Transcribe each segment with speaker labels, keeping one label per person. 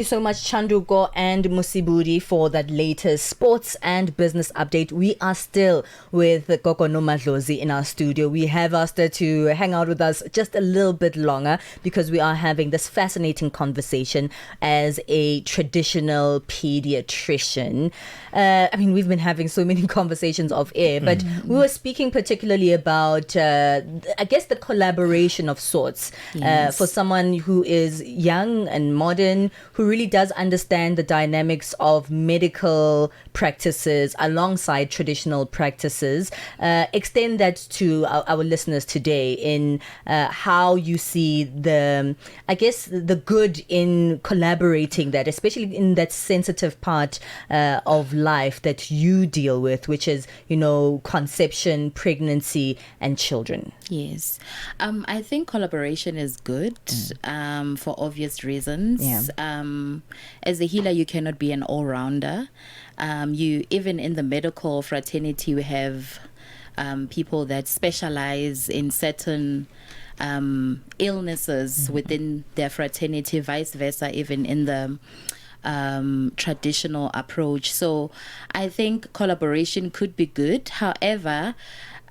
Speaker 1: you so much, Chanduko and Musibudi, for that latest sports and business update. We are still with Gogo Nomadlozi in our studio. We have asked her to hang out with us just a little bit longer because we are having this fascinating conversation as a traditional pediatrician. We've been having so many conversations off air, but we were speaking particularly about, I guess, the collaboration of sorts for someone who is young and modern, who really does understand the dynamics of medical practices alongside traditional practices. Extend that to our listeners today in how you see the good in collaborating that, especially in that sensitive part of life that you deal with, which is, conception, pregnancy, and children.
Speaker 2: Yes. I think collaboration is good for obvious reasons.
Speaker 1: Yeah.
Speaker 2: As a healer, you cannot be an all-rounder. You even in the medical fraternity, we have people that specialize in certain illnesses within their fraternity, vice versa, even in the traditional approach. So I think collaboration could be good. However,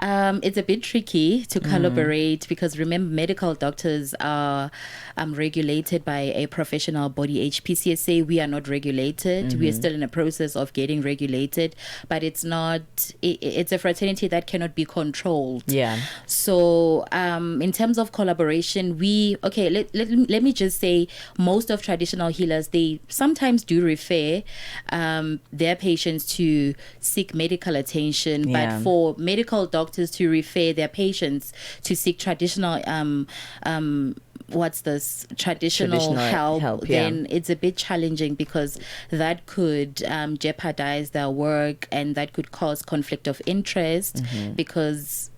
Speaker 2: it's a bit tricky to collaborate because remember, medical doctors are regulated by a professional body, HPCSA. We are not regulated. We are still in a process of getting regulated, but it's a fraternity that cannot be controlled.
Speaker 1: Yeah.
Speaker 2: So in terms of collaboration, let me just say most of traditional healers, they sometimes do refer their patients to seek medical attention, but for medical doctors to refer their patients to seek traditional traditional help, then it's a bit challenging because that could jeopardize their work and that could cause conflict of interest because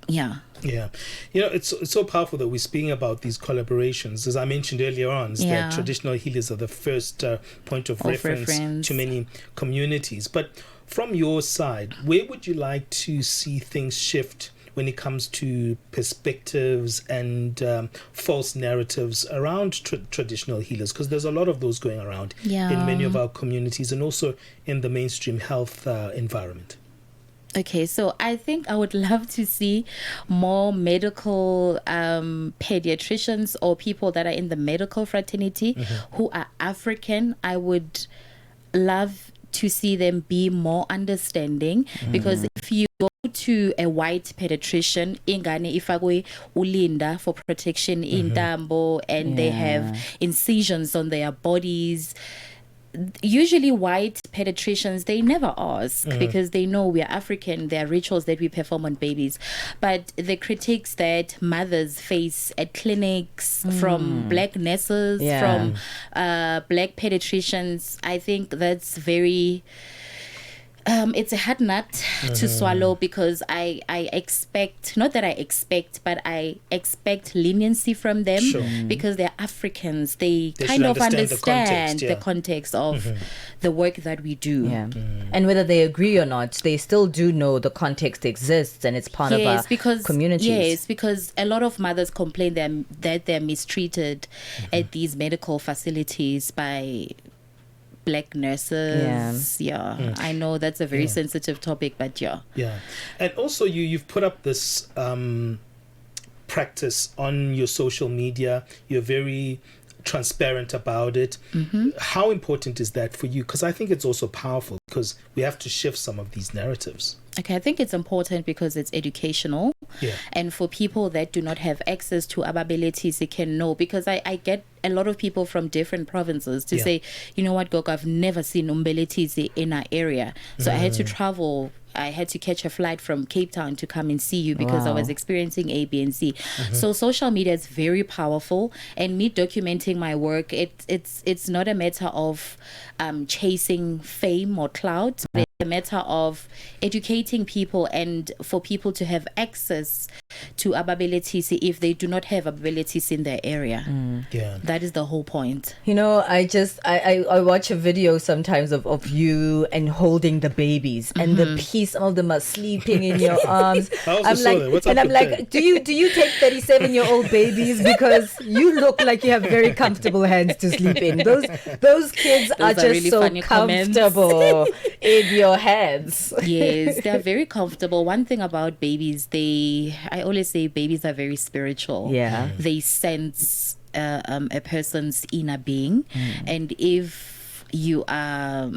Speaker 3: it's so powerful that we're speaking about these collaborations. As I mentioned earlier on, that traditional healers are the first point of reference to many communities. But from your side, where would you like to see things shift when it comes to perspectives and false narratives around traditional healers? Because there's a lot of those going around in many of our communities and also in the mainstream health environment.
Speaker 2: Okay, so I think I would love to see more medical pediatricians or people that are in the medical fraternity who are African. I would love to see them be more understanding because if you go to a white pediatrician, ingane ifakwe ulinda for protection in Tambo, and they have incisions on their bodies. Usually white pediatricians, they never ask because they know we are African. There are rituals that we perform on babies, but the critiques that mothers face at clinics from black nurses, from black pediatricians, I think that's very it's a hard nut to swallow because I expect, not that I expect, but I expect leniency from them because they're Africans. They kind of understand the context of the work that we do.
Speaker 1: Yeah. And whether they agree or not, they still do know the context exists and it's part of our communities.
Speaker 2: Yes, because a lot of mothers complain that they're mistreated at these medical facilities by black nurses. I know that's a very sensitive topic, but
Speaker 3: and also you've put up this practice on your social media. You're very transparent about it. How important is that for you? Because I think it's also powerful because we have to shift some of these narratives.
Speaker 2: Okay, I think it's important because it's educational. And for people that do not have access to our abilities, they can know. Because I get a lot of people from different provinces to say, you know what, Gogo, I've never seen umbeletizi in our area. So I had to travel. I had to catch a flight from Cape Town to come and see you because I was experiencing A, B, and C. So social media is very powerful, and me documenting my work, it's not a matter of chasing fame or clout. It's a matter of educating people and for people to have access to abilities if they do not have abilities in their area.
Speaker 3: Yeah.
Speaker 2: That is the whole point.
Speaker 1: You know, I watch a video sometimes of you and holding the babies and the peace, all of them are sleeping in your arms. I'm like, do you take 37-year-old babies, because you look like you have very comfortable hands to sleep in. Those kids are just
Speaker 2: really
Speaker 1: so comfortable in your hands.
Speaker 2: Yes, they're very comfortable. One thing about babies, I always say babies are very spiritual.
Speaker 1: Yeah.
Speaker 2: They sense a person's inner being, and if you are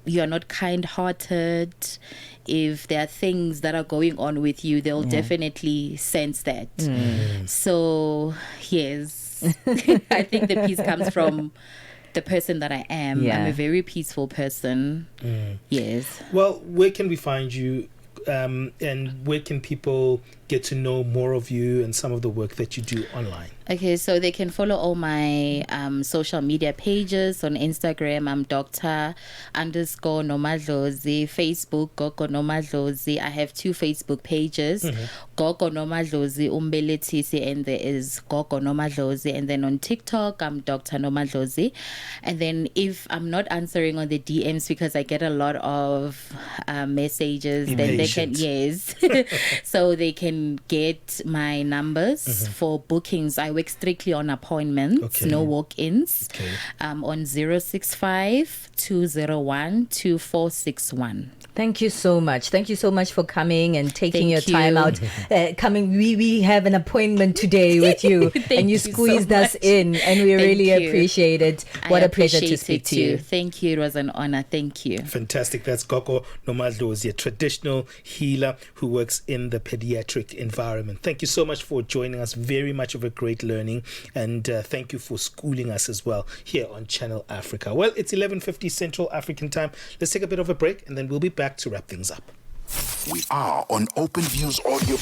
Speaker 2: not kind-hearted, if there are things that are going on with you, they'll definitely sense that. So yes, I think the peace comes from the person that I am. I'm a very peaceful person. Yes.
Speaker 3: Well, where can we find you, and where can people get to know more of you and some of the work that you do online?
Speaker 2: Okay, so they can follow all my social media pages. On Instagram, I'm Dr._Nomadlozi. Facebook, Gogo Nomadlozi. I have 2 Facebook pages, Gogo Nomadlozi Umbelethisi, and there is Gogo Nomadlozi. And then on TikTok, I'm Dr. Nomadlozi. And then if I'm not answering on the DMs, because I get a lot of messages, then they can, so they can get my numbers for bookings. I work strictly on appointments, no walk-ins, on 065 201 2461.
Speaker 1: Thank you so much. Thank you so much for coming and taking your time out. We have an appointment today with you, and you squeezed us in, and we really appreciate it. What a pleasure to speak to you.
Speaker 2: Thank you. It was an honor. Thank you.
Speaker 3: Fantastic. That's Gogo Nomadlozi, a traditional healer who works in the pediatric environment. Thank you so much for joining us. Very much of a great learning, and thank you for schooling us as well here on Channel Africa. Well, it's 11:50 Central African time. Let's take a bit of a break, and then we'll be back to wrap things up.
Speaker 4: We are on Open Views Audio.